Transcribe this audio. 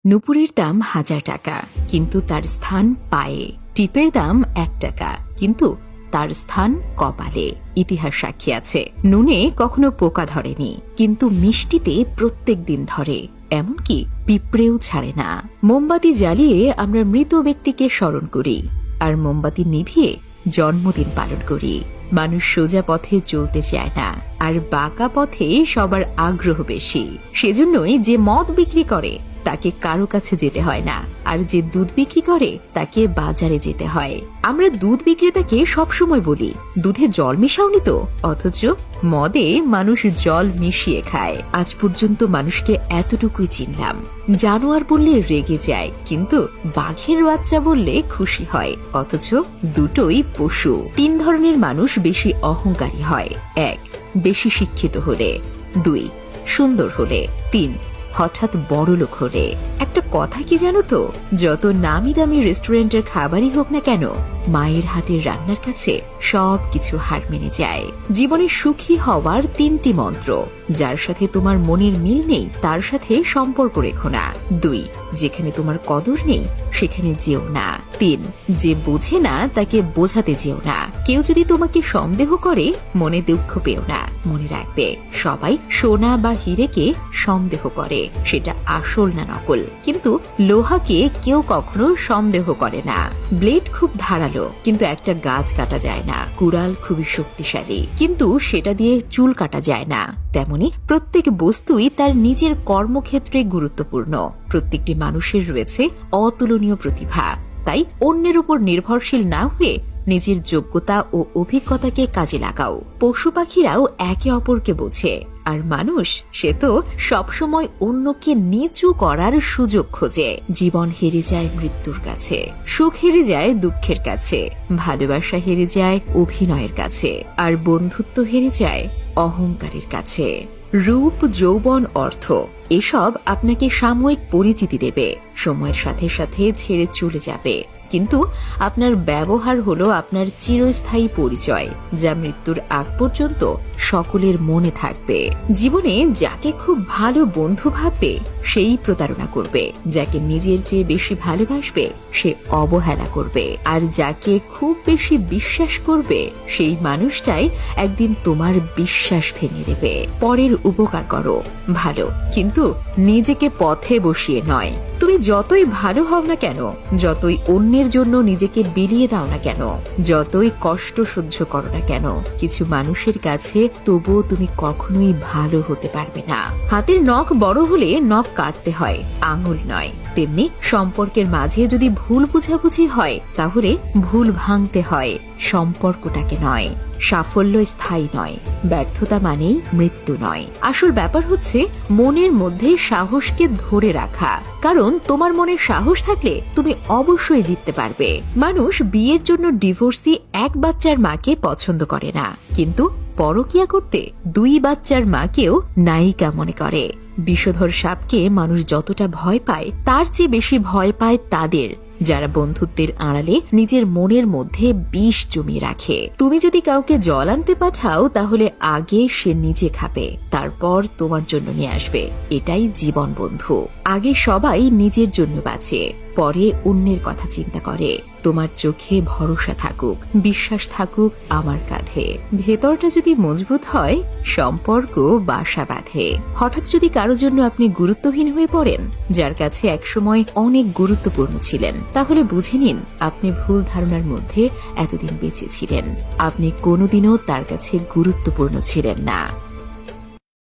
নুপুরের দাম 1000 টাকা, কিন্তু তার স্থান পায়ে। টিপের দাম 1 টাকা, কিন্তু তার স্থান কপালে। ইতিহাস সাক্ষী আছে, নুনে কখনো পোকা ধরেনি, কিন্তু মিষ্টিতে প্রত্যেক দিন ধরে। এমনকি পিঁপড়েও ছাড়ে না। মোমবাতি জ্বালিয়ে আমরা মৃত ব্যক্তিকে স্মরণ করি, আর মোমবাতি নিভিয়ে জন্মদিন পালন করি। মানুষ সোজা পথে চলতে চায় না, আর বাঁকা পথে সবার আগ্রহ বেশি। সেজন্যই যে মদ বিক্রি করে তাকে কারো কাছে যেতে হয় না, আর যে দুধ বিক্রি করে তাকে বাজারে যেতে হয়। আমরা দুধ বিক্রেতাকে সবসময় বলি, দুধে জল মিশাওনি তো, অথচ মদে মানুষ জল মিশিয়ে খায়। আজ পর্যন্ত মানুষকে এতটুকুই চিনলাম, জানোয়ার বললে রেগে যায়, কিন্তু বাঘের বাচ্চা বললে খুশি হয়। অথচ দুটোই পশু। 3 ধরনের মানুষ বেশি অহংকারী হয়। 1. বেশি শিক্ষিত হলে। 2. সুন্দর হলে। 3. হঠাৎ বড়লোক হলে। একটা কথা কি জানো তো, যত নামি দামি রেস্টুরেন্টের খাবারই হোক না কেন, মায়ের হাতের রান্নার কাছে সবকিছু হার মেনে যায়। জীবনে সুখী হওয়ার 3টি মন্ত্র। যার সাথে তোমার মনের মিল নেই তার সাথে সম্পর্ক রেখো না। 2. যেখানে তোমার কদর নেই সেখানে যেও না। 3. যে বোঝে না তাকে বোঝাতে যেও না। কেউ যদি তোমাকে সন্দেহ করে মনে দুঃখ পেও না। মনে রাখবে, সবাই সোনা বা হীরেকে সন্দেহ করে, সেটা আসল না নকল। কিন্তু লোহাকে কেউ কখনো সন্দেহ করে না। ব্লেড খুব ধারালো, কিন্তু একটা গাছ কাটা যায় না। কুড়াল খুবই শক্তিশালী, কিন্তু সেটা দিয়ে চুল কাটা যায় না। তেমনি প্রত্যেক বস্তুই তার নিজের কর্মক্ষেত্রে গুরুত্বপূর্ণ। প্রত্যেকটি মানুষের রয়েছে অতুলনীয় প্রতিভা। তাই অন্যের উপর নির্ভরশীল না হয়ে নিজের যোগ্যতা ও অভিজ্ঞতাকে কাজে লাগাও। পশু পাখিরাও একে অপরকে বোঝে, আর মানুষ সে তো সবসময় অন্যকে নিচু করার সুযোগ খোঁজে। জীবন হেরে যায় মৃত্যুর কাছে, সুখ হেরে যায় দুঃখের কাছে, ভালোবাসা হেরে যায় অভিনয়ের কাছে, আর বন্ধুত্ব হেরে যায় অহংকারের কাছে। রূপ, যৌবন, অর্থ এসব আপনাকে সাময়িক পরিচিতি দেবে, সময়ের সাথে সাথে ছেড়ে চলে যাবে। কিন্তু আপনার ব্যবহার হলো আপনার চিরস্থায়ী পরিচয়, যা মৃত্যুর আগ পর্যন্ত সকলের মনে থাকবে। জীবনে যাকে খুব ভালো বন্ধু ভাববে সেই প্রতারণা করবে, যাকে নিজের চেয়ে বেশি ভালোবাসবে সে অবহেলা করবে, আর যাকে খুব বেশি বিশ্বাস করবে সেই মানুষটাই একদিন তোমার বিশ্বাস ভেঙে দেবে। পরের উপকার করো ভালো, কিন্তু নিজেকে পথে বসিয়ে নয়। তুমি যতই ভালো হও না কেন, যতই অন্যের জন্য নিজেকে বিলিয়ে দাও না কেন, যতই কষ্ট সহ্য করো না কেন, কিছু মানুষের কাছে তবুও তুমি কখনোই ভালো হতে পারবে না। হাতের নখ বড় হলে নখ কাটতে হয়, আঙুল নয়। তেমনি সম্পর্কের মাঝে যদি ভুল বুঝাবুঝি হয়, তাহলে ভুল ভাঙতে হয়, সম্পর্কটাকে নয়। সাফল্য স্থায়ী নয়, ব্যর্থতা মানেই মৃত্যু নয়। আসল ব্যাপার হচ্ছে মনের মধ্যে সাহসকে ধরে রাখা, কারণ তোমার মনে সাহস থাকলে তুমি অবশ্যই জিততে পারবে। মানুষ বিয়ের জন্য ডিভোর্সি এক বাচ্চার মাকে পছন্দ করে না, কিন্তু পরকিয়া করতে 2 বাচ্চার মাকেও নায়িকা মনে করে। বিষধর সাপকে মানুষ যতটা ভয় পায়, তার চেয়ে বেশি ভয় পায় তাদের যারা বন্ধুত্বের আড়ালে নিজের মনের মধ্যে বিষ জমিয়ে রাখে। তুমি যদি কাউকে জল আনতে পাঠাও, তাহলে আগে সে নিজে খাবে, তারপর তোমার জন্য নিয়ে আসবে। এটাই জীবন বন্ধু। আগে সবাই নিজের জন্য বাঁচে, পরে অন্যের কথা চিন্তা করে। তোমার চোখে ভরসা থাকুক, বিশ্বাস থাকুক আমার কাঁধে। ভেতরটা যদি মজবুত হয়, সম্পর্ক বাসা বাঁধে। হঠাৎ যদি কারো জন্য আপনি গুরুত্বহীন হয়ে পড়েন, যার কাছে একসময় অনেক গুরুত্বপূর্ণ ছিলেন, তাহলে বুঝে নিন আপনি ভুল ধারণার মধ্যে এতদিন বেঁচে ছিলেন। আপনি কোনোদিনও তার কাছে গুরুত্বপূর্ণ ছিলেন না।